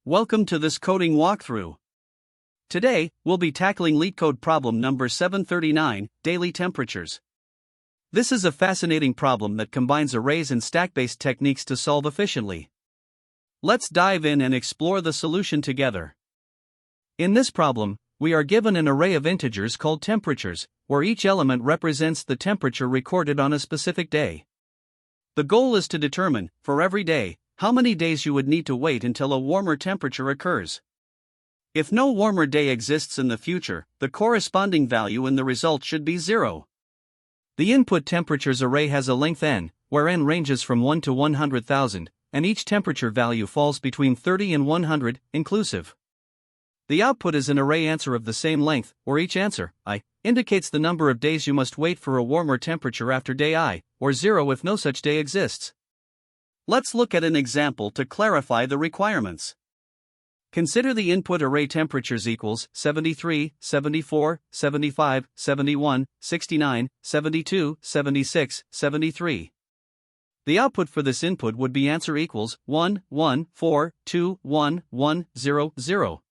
Welcome to this coding walkthrough. Today, we'll be tackling LeetCode problem number 739, daily temperatures. This is a fascinating problem that combines arrays and stack-based techniques to solve efficiently. Let's dive in and explore the solution together. In this problem, we are given an array of integers called temperatures, where each element represents the temperature recorded on a specific day. The goal is to determine, for every day, how many days you would need to wait until a warmer temperature occurs. If no warmer day exists in the future, the corresponding value in the result should be 0. The input temperatures array has a length n, where n ranges from 1 to 100,000, and each temperature value falls between 30 and 100, inclusive. The output is an array answer of the same length, where each answer, I, indicates the number of days you must wait for a warmer temperature after day I, or 0 if no such day exists. Let's look at an example to clarify the requirements. Consider the input array temperatures equals 73, 74, 75, 71, 69, 72, 76, 73. The output for this input would be answer equals 1, 1, 4, 2, 1, 1, 0, 0.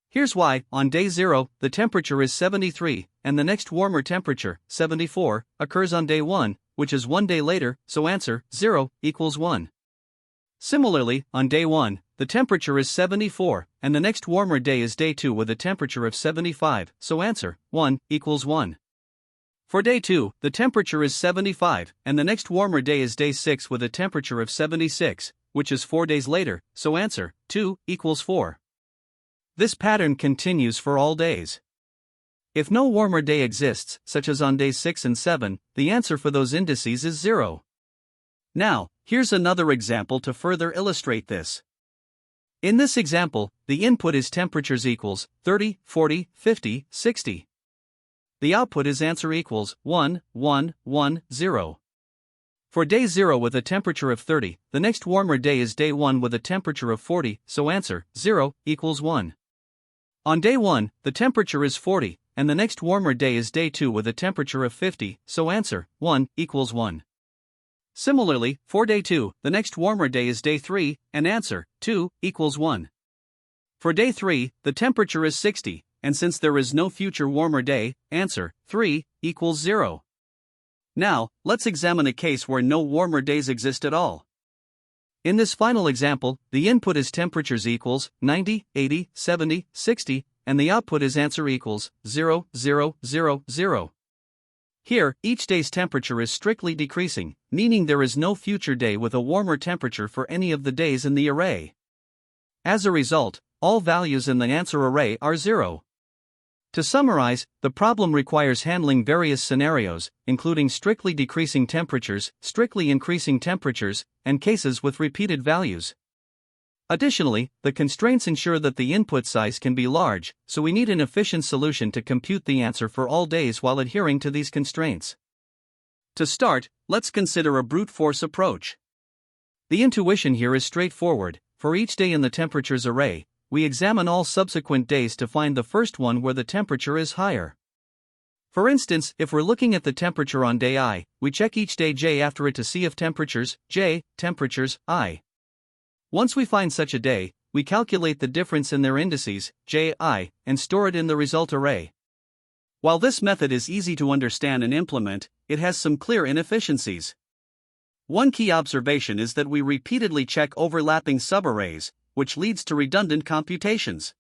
Here's why: on day 0, the temperature is 73, and the next warmer temperature, 74, occurs on day 1, which is 1 day later, so answer 0 equals 1. Similarly, on day 1, the temperature is 74, and the next warmer day is day 2 with a temperature of 75, so answer 1 equals 1. For day 2, the temperature is 75, and the next warmer day is day 6 with a temperature of 76, which is 4 days later, so answer 2 equals 4. This pattern continues for all days. If no warmer day exists, such as on days 6 and 7, the answer for those indices is 0. Now, here's another example to further illustrate this. In this example, the input is temperatures equals 30, 40, 50, 60. The output is answer equals 1, 1, 1, 0. For day 0 with a temperature of 30, the next warmer day is day 1 with a temperature of 40, so answer 0 equals 1. On day 1, the temperature is 40, and the next warmer day is day 2 with a temperature of 50, so answer 1 equals 1. Similarly, for day 2, the next warmer day is day 3, and answer 2 equals 1. For day 3, the temperature is 60, and since there is no future warmer day, answer 3 equals 0. Now, let's examine a case where no warmer days exist at all. In this final example, the input is temperatures equals 90, 80, 70, 60, and the output is answer equals 0, 0, 0, 0. Here, each day's temperature is strictly decreasing, meaning there is no future day with a warmer temperature for any of the days in the array. As a result, all values in the answer array are 0. To summarize, the problem requires handling various scenarios, including strictly decreasing temperatures, strictly increasing temperatures, and cases with repeated values. Additionally, the constraints ensure that the input size can be large, so we need an efficient solution to compute the answer for all days while adhering to these constraints. To start, let's consider a brute force approach. The intuition here is straightforward. For each day in the temperatures array, we examine all subsequent days to find the first one where the temperature is higher. For instance, if we're looking at the temperature on day I, we check each day j after it to see if temperatures j, temperatures I. Once we find such a day, we calculate the difference in their indices, j, I, and store it in the result array. While this method is easy to understand and implement, it has some clear inefficiencies. One key observation is that we repeatedly check overlapping subarrays, which leads to redundant computations.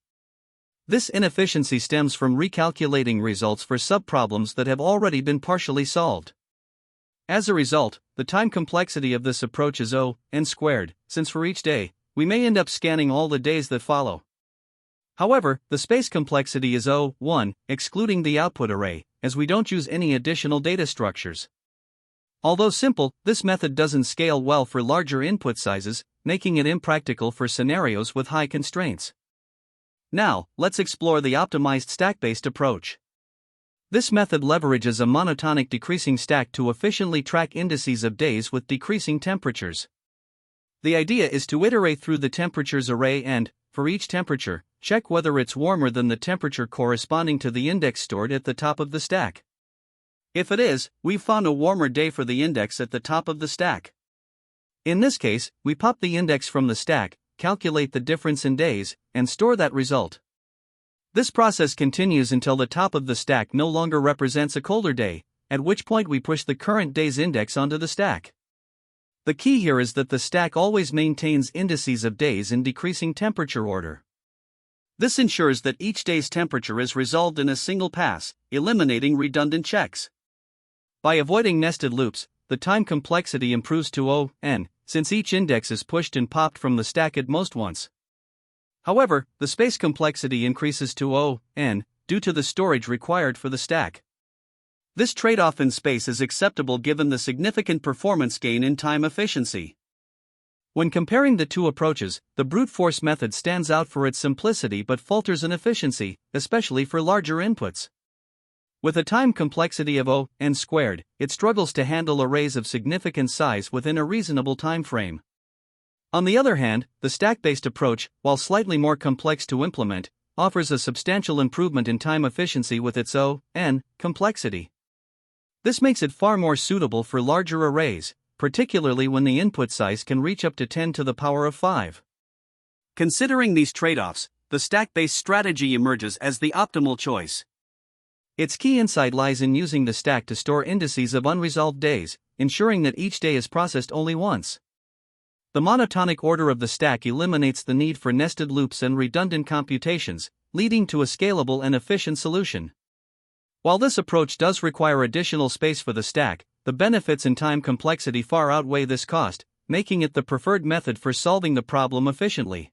This inefficiency stems from recalculating results for subproblems that have already been partially solved. As a result, the time complexity of this approach is n squared, since for each day, we may end up scanning all the days that follow. However, the space complexity is 1, excluding the output array, as we don't use any additional data structures. Although simple, this method doesn't scale well for larger input sizes, making it impractical for scenarios with high constraints. Now, let's explore the optimized stack-based approach. This method leverages a monotonic decreasing stack to efficiently track indices of days with decreasing temperatures. The idea is to iterate through the temperatures array and, for each temperature, check whether it's warmer than the temperature corresponding to the index stored at the top of the stack. If it is, we've found a warmer day for the index at the top of the stack. In this case, we pop the index from the stack, calculate the difference in days, and store that result. This process continues until the top of the stack no longer represents a colder day, at which point we push the current day's index onto the stack. The key here is that the stack always maintains indices of days in decreasing temperature order. This ensures that each day's temperature is resolved in a single pass, eliminating redundant checks. By avoiding nested loops, the time complexity improves to O(n), since each index is pushed and popped from the stack at most once. However, the space complexity increases to O(n) due to the storage required for the stack. This trade-off in space is acceptable given the significant performance gain in time efficiency. When comparing the two approaches, the brute force method stands out for its simplicity but falters in efficiency, especially for larger inputs. With a time complexity of O(n squared, it struggles to handle arrays of significant size within a reasonable time frame. On the other hand, the stack-based approach, while slightly more complex to implement, offers a substantial improvement in time efficiency with its O(n) complexity. This makes it far more suitable for larger arrays, particularly when the input size can reach up to 10 to the power of 5. Considering these trade-offs, the stack-based strategy emerges as the optimal choice. Its key insight lies in using the stack to store indices of unresolved days, ensuring that each day is processed only once. The monotonic order of the stack eliminates the need for nested loops and redundant computations, leading to a scalable and efficient solution. While this approach does require additional space for the stack, the benefits in time complexity far outweigh this cost, making it the preferred method for solving the problem efficiently.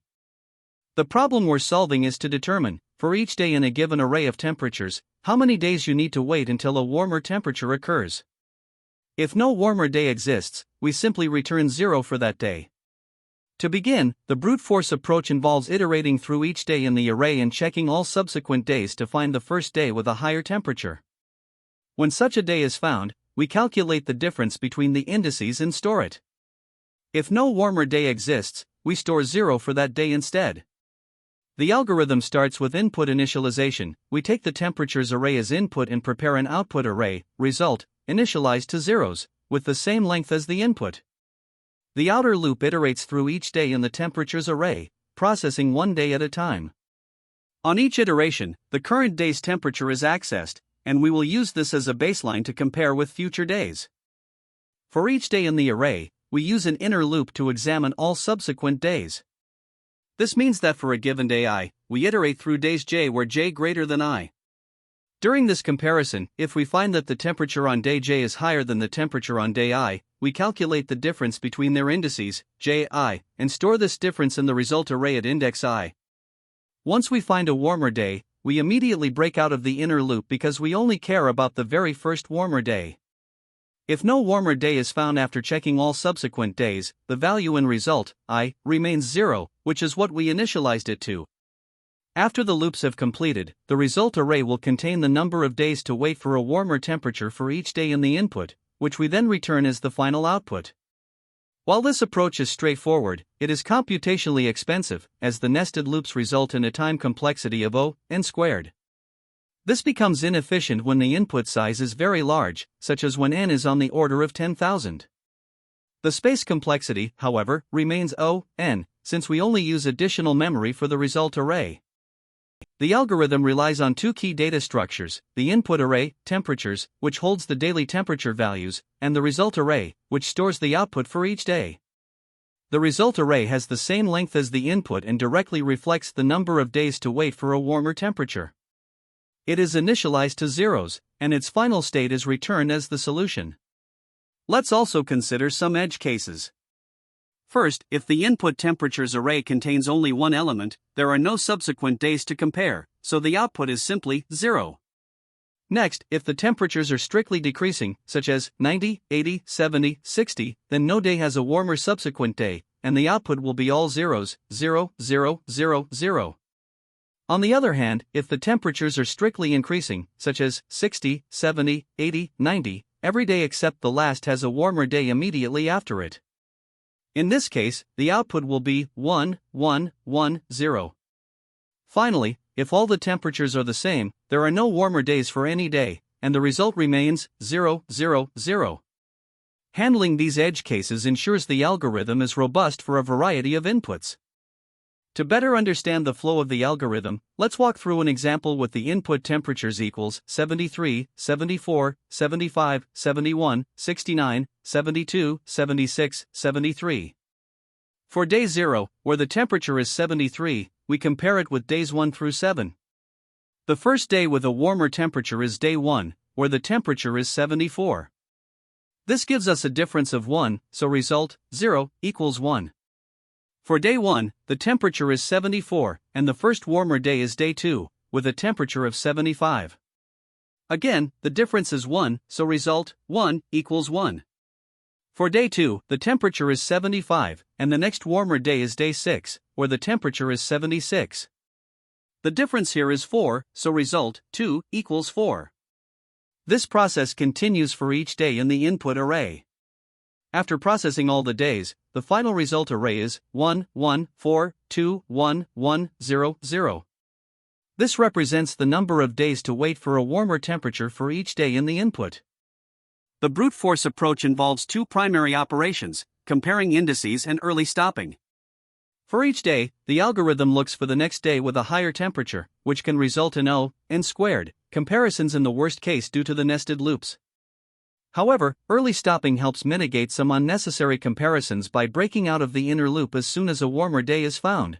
The problem we're solving is to determine, for each day in a given array of temperatures, how many days you need to wait until a warmer temperature occurs. If no warmer day exists, we simply return 0 for that day. To begin, the brute force approach involves iterating through each day in the array and checking all subsequent days to find the first day with a higher temperature. When such a day is found, we calculate the difference between the indices and store it. If no warmer day exists, we store 0 for that day instead. The algorithm starts with input initialization. We take the temperatures array as input and prepare an output array, result, initialized to zeros, with the same length as the input. The outer loop iterates through each day in the temperatures array, processing one day at a time. On each iteration, the current day's temperature is accessed, and we will use this as a baseline to compare with future days. For each day in the array, we use an inner loop to examine all subsequent days. This means that for a given day I, we iterate through days j where j greater than I. During this comparison, if we find that the temperature on day j is higher than the temperature on day I, we calculate the difference between their indices, j, I, and store this difference in the result array at index I. Once we find a warmer day, we immediately break out of the inner loop because we only care about the very first warmer day. If no warmer day is found after checking all subsequent days, the value in result, I, remains 0, which is what we initialized it to. After the loops have completed, the result array will contain the number of days to wait for a warmer temperature for each day in the input, which we then return as the final output. While this approach is straightforward, it is computationally expensive, as the nested loops result in a time complexity of O(n squared). This becomes inefficient when the input size is very large, such as when n is on the order of 10,000. The space complexity, however, remains O(n), since we only use additional memory for the result array. The algorithm relies on two key data structures: the input array, temperatures, which holds the daily temperature values, and the result array, which stores the output for each day. The result array has the same length as the input and directly reflects the number of days to wait for a warmer temperature. It is initialized to zeros, and its final state is returned as the solution. Let's also consider some edge cases. First, if the input temperatures array contains only one element, there are no subsequent days to compare, so the output is simply 0. Next, if the temperatures are strictly decreasing, such as 90, 80, 70, 60, then no day has a warmer subsequent day, and the output will be all zeros, 0, 0, 0, 0. On the other hand, if the temperatures are strictly increasing, such as 60, 70, 80, 90, every day except the last has a warmer day immediately after it. In this case, the output will be 1, 1, 1, 0. Finally, if all the temperatures are the same, there are no warmer days for any day, and the result remains 0, 0, 0. Handling these edge cases ensures the algorithm is robust for a variety of inputs. To better understand the flow of the algorithm, let's walk through an example with the input temperatures equals 73, 74, 75, 71, 69, 72, 76, 73. For day 0, where the temperature is 73, we compare it with days 1 through 7. The first day with a warmer temperature is day 1, where the temperature is 74. This gives us a difference of 1, so result 0 equals 1. For day 1, the temperature is 74, and the first warmer day is day 2, with a temperature of 75. Again, the difference is 1, so result 1 equals 1. For day 2, the temperature is 75, and the next warmer day is day 6, where the temperature is 76. The difference here is 4, so result 2 equals 4. This process continues for each day in the input array. After processing all the days, the final result array is 1, 1, 4, 2, 1, 1, 0, 0. This represents the number of days to wait for a warmer temperature for each day in the input. The brute force approach involves two primary operations, comparing indices and early stopping. For each day, the algorithm looks for the next day with a higher temperature, which can result in n squared comparisons in the worst case due to the nested loops. However, early stopping helps mitigate some unnecessary comparisons by breaking out of the inner loop as soon as a warmer day is found.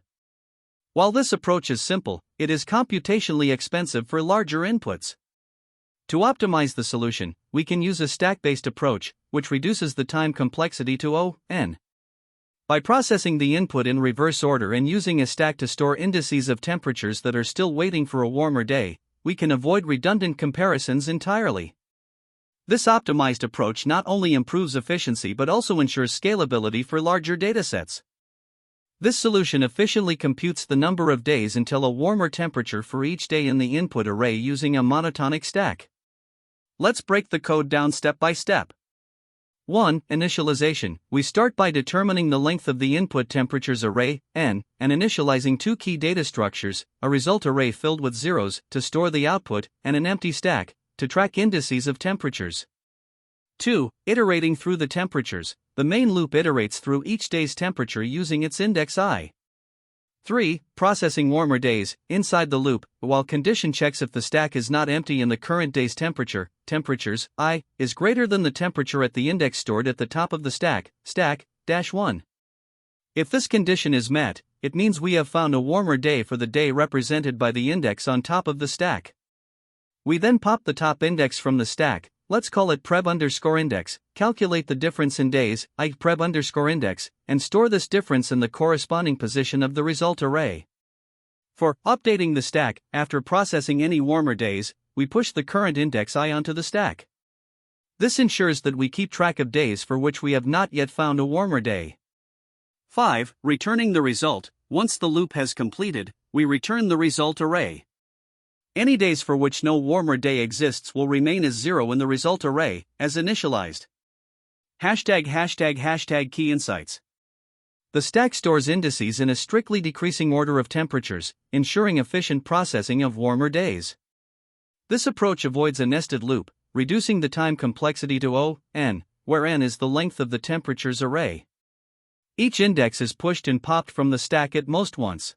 While this approach is simple, it is computationally expensive for larger inputs. To optimize the solution, we can use a stack-based approach, which reduces the time complexity to n. By processing the input in reverse order and using a stack to store indices of temperatures that are still waiting for a warmer day, we can avoid redundant comparisons entirely. This optimized approach not only improves efficiency but also ensures scalability for larger datasets. This solution efficiently computes the number of days until a warmer temperature for each day in the input array using a monotonic stack. Let's break the code down step by step. 1. Initialization. We start by determining the length of the input temperatures array, n, and initializing two key data structures, a result array filled with zeros, to store the output, and an empty stack, to track indices of temperatures. 2. Iterating through the temperatures. The main loop iterates through each day's temperature using its index I. 3. Processing warmer days, inside the loop, while condition checks if the stack is not empty and the current day's temperatures, I, is greater than the temperature at the index stored at the top of the stack, stack-1. If this condition is met, it means we have found a warmer day for the day represented by the index on top of the stack. We then pop the top index from the stack, let's call it prev_index, calculate the difference in days, prev_index, and store this difference in the corresponding position of the result array. For updating the stack, after processing any warmer days, we push the current index I onto the stack. This ensures that we keep track of days for which we have not yet found a warmer day. 5. Returning the result. Once the loop has completed, we return the result array. Any days for which no warmer day exists will remain as 0 in the result array, as initialized. ###key insights. The stack stores indices in a strictly decreasing order of temperatures, ensuring efficient processing of warmer days. This approach avoids a nested loop, reducing the time complexity to n, where n is the length of the temperatures array. Each index is pushed and popped from the stack at most once.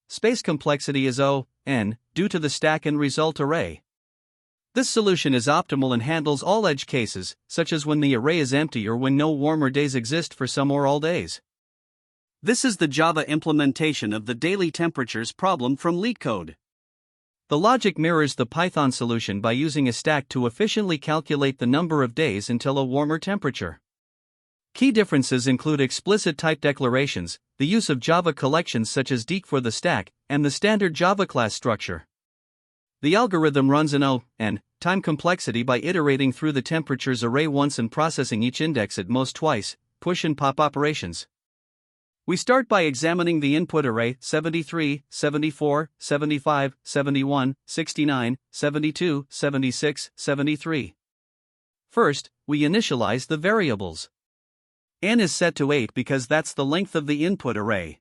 Space complexity is n, due to the stack and result array. This solution is optimal and handles all edge cases, such as when the array is empty or when no warmer days exist for some or all days. This is the Java implementation of the daily temperatures problem from LeetCode. The logic mirrors the Python solution by using a stack to efficiently calculate the number of days until a warmer temperature. Key differences include explicit type declarations, the use of Java collections such as deque for the stack, and the standard Java class structure. The algorithm runs an n time complexity by iterating through the temperatures array once and processing each index at most twice, push and pop operations. We start by examining the input array 73, 74, 75, 71, 69, 72, 76, 73. First, we initialize the variables. N is set to 8 because that's the length of the input array.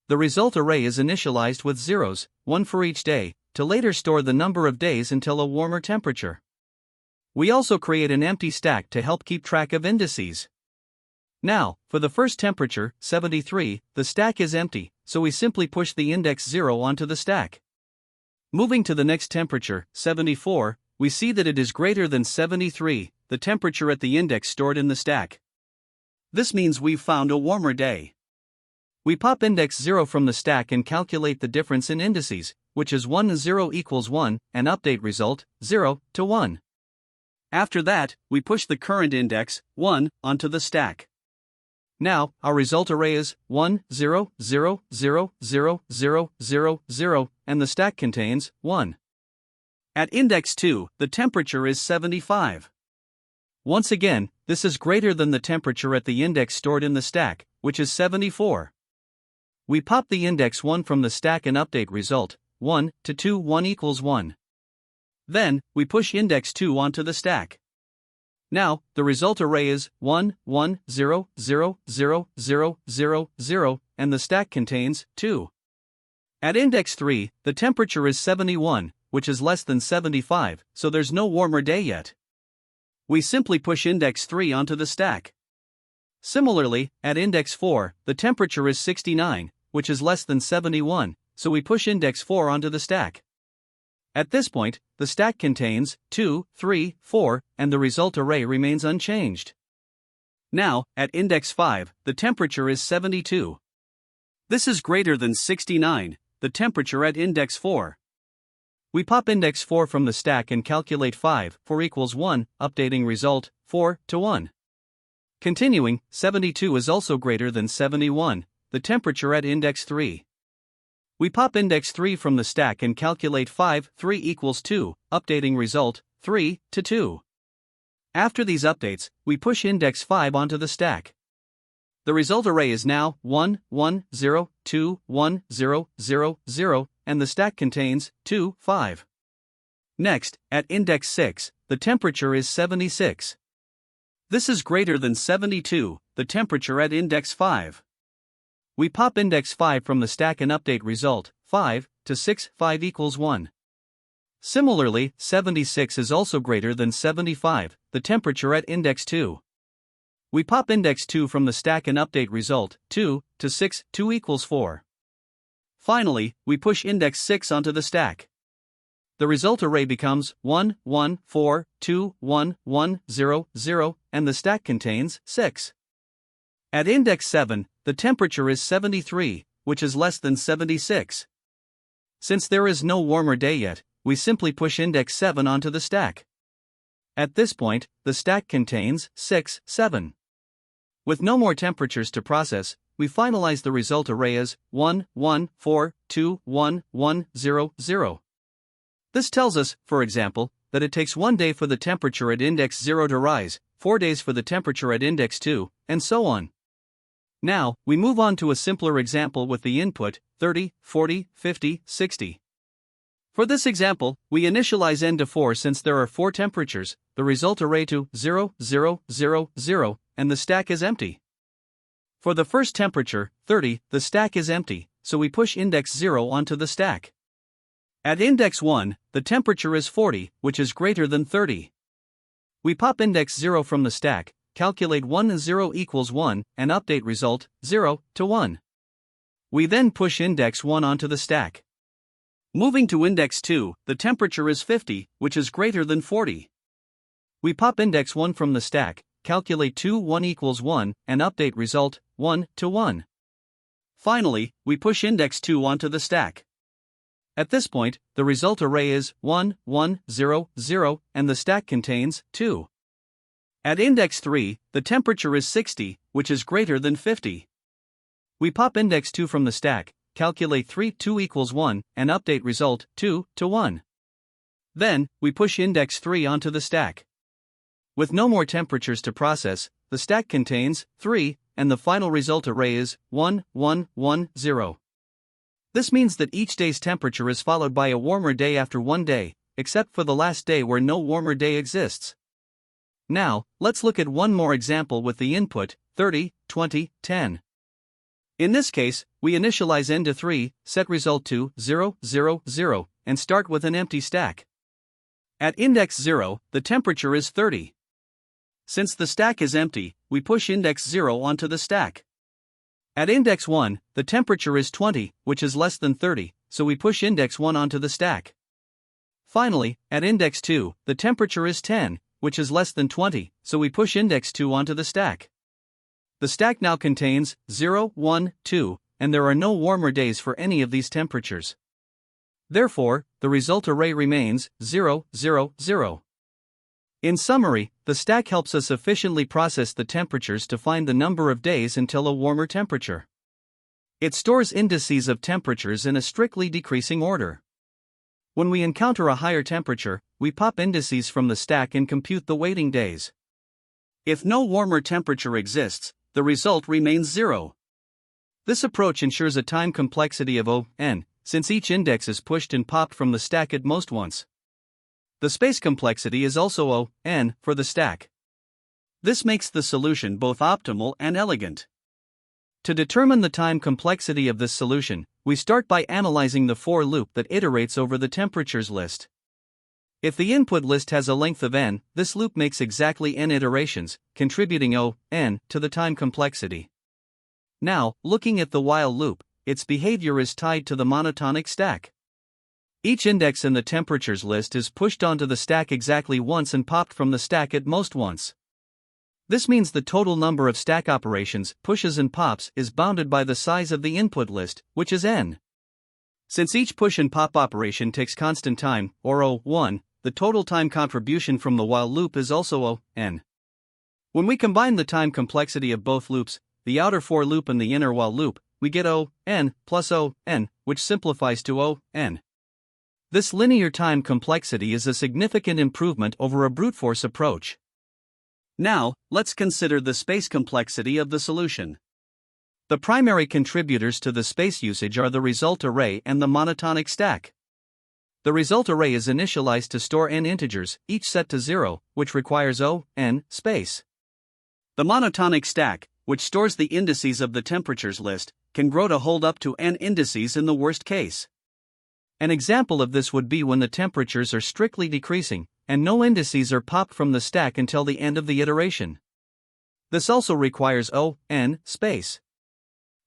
The result array is initialized with zeros, one for each day, to later store the number of days until a warmer temperature. We also create an empty stack to help keep track of indices. Now, for the first temperature, 73, the stack is empty, so we simply push the index 0 onto the stack. Moving to the next temperature, 74, we see that it is greater than 73, the temperature at the index stored in the stack. This means we've found a warmer day. We pop index 0 from the stack and calculate the difference in indices, which is 1 0 equals 1, and update result, 0 to 1. After that, we push the current index, 1, onto the stack. Now, our result array is 1 0 0 0 0 0 0 0, and the stack contains 1. At index 2, the temperature is 75. Once again, this is greater than the temperature at the index stored in the stack, which is 74. We pop the index 1 from the stack and update result, 1 to 2 1 equals 1. Then, we push index 2 onto the stack. Now, the result array is 1 1 0 0 0 0 0 0, and the stack contains 2. At index 3, the temperature is 71, which is less than 75, so there's no warmer day yet. We simply push index 3 onto the stack. Similarly, at index 4, the temperature is 69, which is less than 71, so we push index 4 onto the stack. At this point, the stack contains 2, 3, 4, and the result array remains unchanged. Now, at index 5, the temperature is 72. This is greater than 69, the temperature at index 4. We pop index 4 from the stack and calculate 5, 4 equals 1, updating result, 4 to 1. Continuing, 72 is also greater than 71, the temperature at index 3. We pop index 3 from the stack and calculate 5, 3 equals 2, updating result, 3 to 2. After these updates, we push index 5 onto the stack. The result array is now 1, 1, 0, 2, 1, 0, 0, 0, and the stack contains 2, 5. Next, at index 6, the temperature is 76. This is greater than 72, the temperature at index 5. We pop index 5 from the stack and update result, 5 to 6, 5 equals 1. Similarly, 76 is also greater than 75, the temperature at index 2. We pop index 2 from the stack and update result, 2 to 6, 2 equals 4. Finally, we push index 6 onto the stack. The result array becomes 1, 1, 4, 2, 1, 1, 0, 0, and the stack contains 6. At index 7, the temperature is 73, which is less than 76. Since there is no warmer day yet, we simply push index 7 onto the stack. At this point, the stack contains 6, 7. With no more temperatures to process, we finalize the result array as 1, 1, 4, 2, 1, 1, 0, 0. This tells us, for example, that it takes 1 day for the temperature at index 0 to rise, 4 days for the temperature at index 2, and so on. Now, we move on to a simpler example with the input 30, 40, 50, 60. For this example, we initialize n to 4 since there are 4 temperatures, the result array to 0, 0, 0, 0, and the stack is empty. For the first temperature, 30, the stack is empty, so we push index 0 onto the stack. At index 1, the temperature is 40, which is greater than 30. We pop index 0 from the stack, calculate 1 and 0 equals 1, and update result, 0 to 1. We then push index 1 onto the stack. Moving to index 2, the temperature is 50, which is greater than 40. We pop index 1 from the stack, calculate 2 1 equals 1, and update result, 1 to 1. Finally, we push index 2 onto the stack. At this point, the result array is 1, 1, 0, 0, and the stack contains 2. At index 3, the temperature is 60, which is greater than 50. We pop index 2 from the stack, calculate 3 2 equals 1, and update result, 2 to 1. Then, we push index 3 onto the stack. With no more temperatures to process, the stack contains 3, and the final result array is 1, 1, 1, 0. This means that each day's temperature is followed by a warmer day after 1 day, except for the last day where no warmer day exists. Now, let's look at one more example with the input 30, 20, 10. In this case, we initialize n to 3, set result to 0, 0, 0, and start with an empty stack. At index 0, the temperature is 30. Since the stack is empty, we push index 0 onto the stack. At index 1, the temperature is 20, which is less than 30, so we push index 1 onto the stack. Finally, at index 2, the temperature is 10, which is less than 20, so we push index 2 onto the stack. The stack now contains 0, 1, 2, and there are no warmer days for any of these temperatures. Therefore, the result array remains 0, 0, 0. In summary, the stack helps us efficiently process the temperatures to find the number of days until a warmer temperature. It stores indices of temperatures in a strictly decreasing order. When we encounter a higher temperature, we pop indices from the stack and compute the waiting days. If no warmer temperature exists, the result remains 0. This approach ensures a time complexity of O(n), since each index is pushed and popped from the stack at most once. The space complexity is also O(n) for the stack. This makes the solution both optimal and elegant. To determine the time complexity of this solution, we start by analyzing the for loop that iterates over the temperatures list. If the input list has a length of n, this loop makes exactly n iterations, contributing O(n) to the time complexity. Now, looking at the while loop, its behavior is tied to the monotonic stack. Each index in the temperatures list is pushed onto the stack exactly once and popped from the stack at most once. This means the total number of stack operations, pushes and pops, is bounded by the size of the input list, which is n. Since each push and pop operation takes constant time, or O(1), the total time contribution from the while loop is also O(n). When we combine the time complexity of both loops, the outer for loop and the inner while loop, we get O(n) plus O(n), which simplifies to O(n). This linear time complexity is a significant improvement over a brute force approach. Now, let's consider the space complexity of the solution. The primary contributors to the space usage are the result array and the monotonic stack. The result array is initialized to store n integers, each set to 0, which requires O(n) space. The monotonic stack, which stores the indices of the temperatures list, can grow to hold up to n indices in the worst case. An example of this would be when the temperatures are strictly decreasing, and no indices are popped from the stack until the end of the iteration. This also requires O(n) space.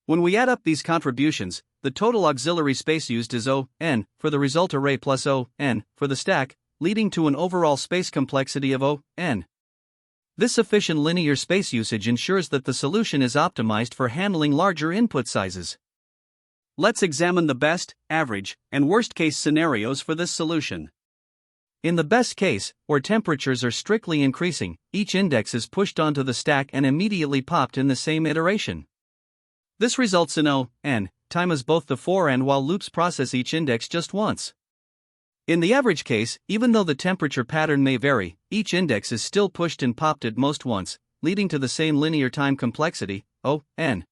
When we add up these contributions, the total auxiliary space used is O(n) for the result array plus O(n) for the stack, leading to an overall space complexity of O(n). This efficient linear space usage ensures that the solution is optimized for handling larger input sizes. Let's examine the best, average, and worst-case scenarios for this solution. In the best case, where temperatures are strictly increasing, each index is pushed onto the stack and immediately popped in the same iteration. This results in O(n) time as both the for and while loops process each index just once. In the average case, even though the temperature pattern may vary, each index is still pushed and popped at most once, leading to the same linear time complexity, O(n).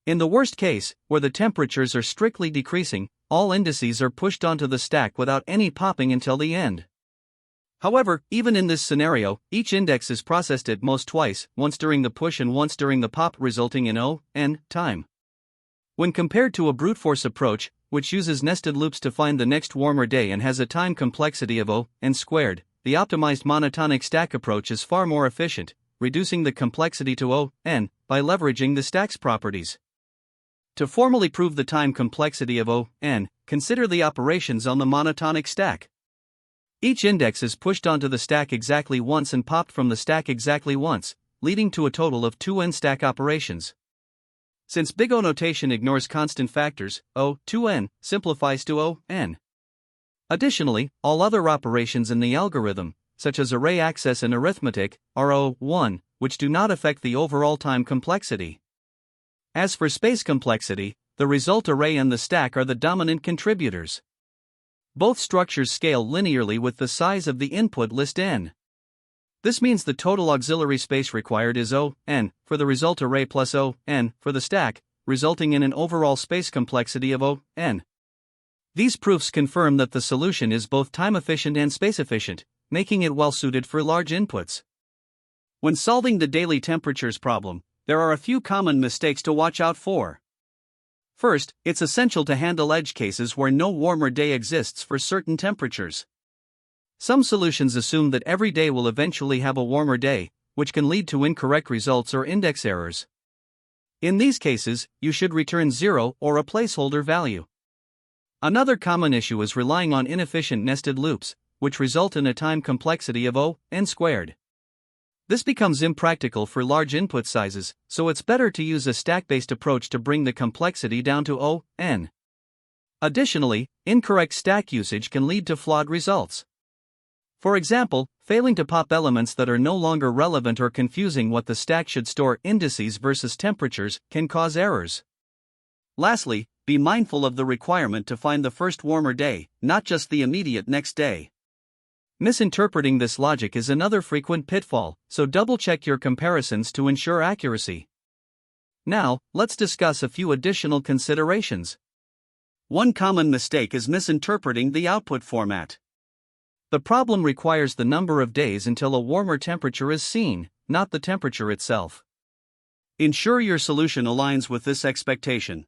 In the worst case, where the temperatures are strictly decreasing, all indices are pushed onto the stack without any popping until the end. However, even in this scenario, each index is processed at most twice, once during the push and once during the pop, resulting in O(n) time. When compared to a brute force approach, which uses nested loops to find the next warmer day and has a time complexity of O(n squared, the optimized monotonic stack approach is far more efficient, reducing the complexity to O(n) by leveraging the stack's properties. To formally prove the time complexity of O(n), consider the operations on the monotonic stack. Each index is pushed onto the stack exactly once and popped from the stack exactly once, leading to a total of 2n stack operations. Since big O notation ignores constant factors, O(2n) simplifies to O(n). Additionally, all other operations in the algorithm, such as array access and arithmetic, are O(1), which do not affect the overall time complexity. As for space complexity, the result array and the stack are the dominant contributors. Both structures scale linearly with the size of the input list n. This means the total auxiliary space required is O(n) for the result array plus O(n) for the stack, resulting in an overall space complexity of O(n). These proofs confirm that the solution is both time efficient and space efficient, making it well suited for large inputs. When solving the daily temperatures problem, there are a few common mistakes to watch out for. First, it's essential to handle edge cases where no warmer day exists for certain temperatures. Some solutions assume that every day will eventually have a warmer day, which can lead to incorrect results or index errors. In these cases, you should return 0 or a placeholder value. Another common issue is relying on inefficient nested loops, which result in a time complexity of n squared. This becomes impractical for large input sizes, so it's better to use a stack-based approach to bring the complexity down to n. Additionally, incorrect stack usage can lead to flawed results. For example, failing to pop elements that are no longer relevant or confusing what the stack should store indices versus temperatures can cause errors. Lastly, be mindful of the requirement to find the first warmer day, not just the immediate next day. Misinterpreting this logic is another frequent pitfall, so double-check your comparisons to ensure accuracy. Now, let's discuss a few additional considerations. One common mistake is misinterpreting the output format. The problem requires the number of days until a warmer temperature is seen, not the temperature itself. Ensure your solution aligns with this expectation.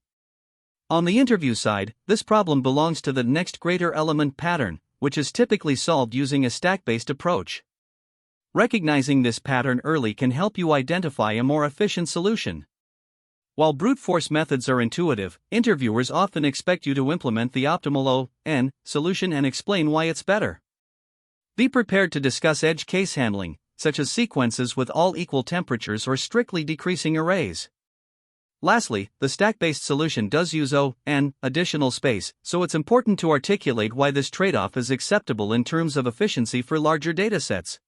On the interview side, this problem belongs to the next greater element pattern, which is typically solved using a stack-based approach. Recognizing this pattern early can help you identify a more efficient solution. While brute force methods are intuitive, interviewers often expect you to implement the optimal n solution and explain why it's better. Be prepared to discuss edge case handling, such as sequences with all equal temperatures or strictly decreasing arrays. Lastly, the stack-based solution does use n additional space, so it's important to articulate why this trade-off is acceptable in terms of efficiency for larger datasets.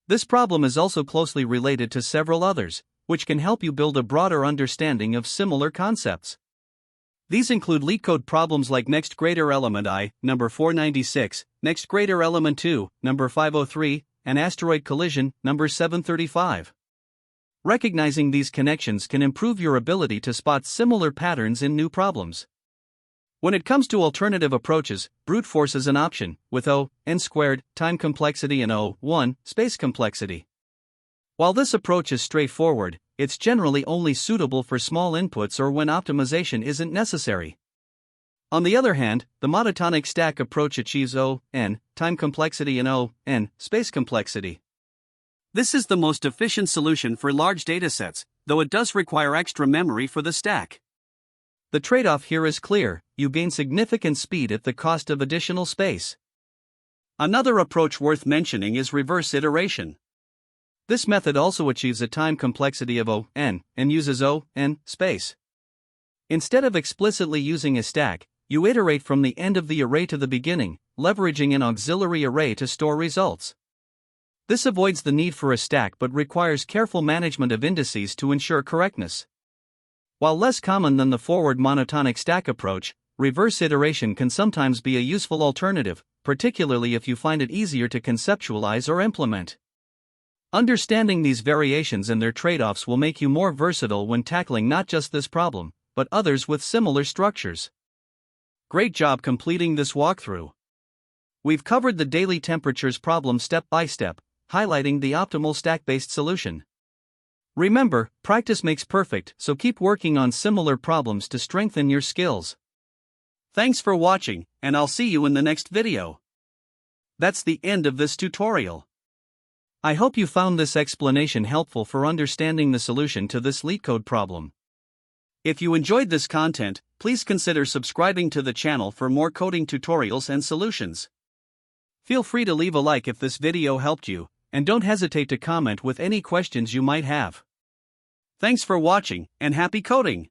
This problem is also closely related to several others, which can help you build a broader understanding of similar concepts. These include LeetCode problems like next greater element I, number 496, next greater element 2, number 503, and asteroid collision, number 735. Recognizing these connections can improve your ability to spot similar patterns in new problems. When it comes to alternative approaches, brute force is an option, with n squared, time complexity and 1, space complexity. While this approach is straightforward, it's generally only suitable for small inputs or when optimization isn't necessary. On the other hand, the monotonic stack approach achieves n, time complexity and n, space complexity. This is the most efficient solution for large datasets, though it does require extra memory for the stack. The trade-off here is clear: you gain significant speed at the cost of additional space. Another approach worth mentioning is reverse iteration. This method also achieves a time complexity of n and uses n space. Instead of explicitly using a stack, you iterate from the end of the array to the beginning, leveraging an auxiliary array to store results. This avoids the need for a stack but requires careful management of indices to ensure correctness. While less common than the forward monotonic stack approach, reverse iteration can sometimes be a useful alternative, particularly if you find it easier to conceptualize or implement. Understanding these variations and their trade-offs will make you more versatile when tackling not just this problem, but others with similar structures. Great job completing this walkthrough. We've covered the daily temperatures problem step by step, highlighting the optimal stack-based solution. Remember, practice makes perfect, so keep working on similar problems to strengthen your skills. Thanks for watching, and I'll see you in the next video. That's the end of this tutorial. I hope you found this explanation helpful for understanding the solution to this LeetCode problem. If you enjoyed this content, please consider subscribing to the channel for more coding tutorials and solutions. Feel free to leave a like if this video helped you, and don't hesitate to comment with any questions you might have. Thanks for watching, and happy coding!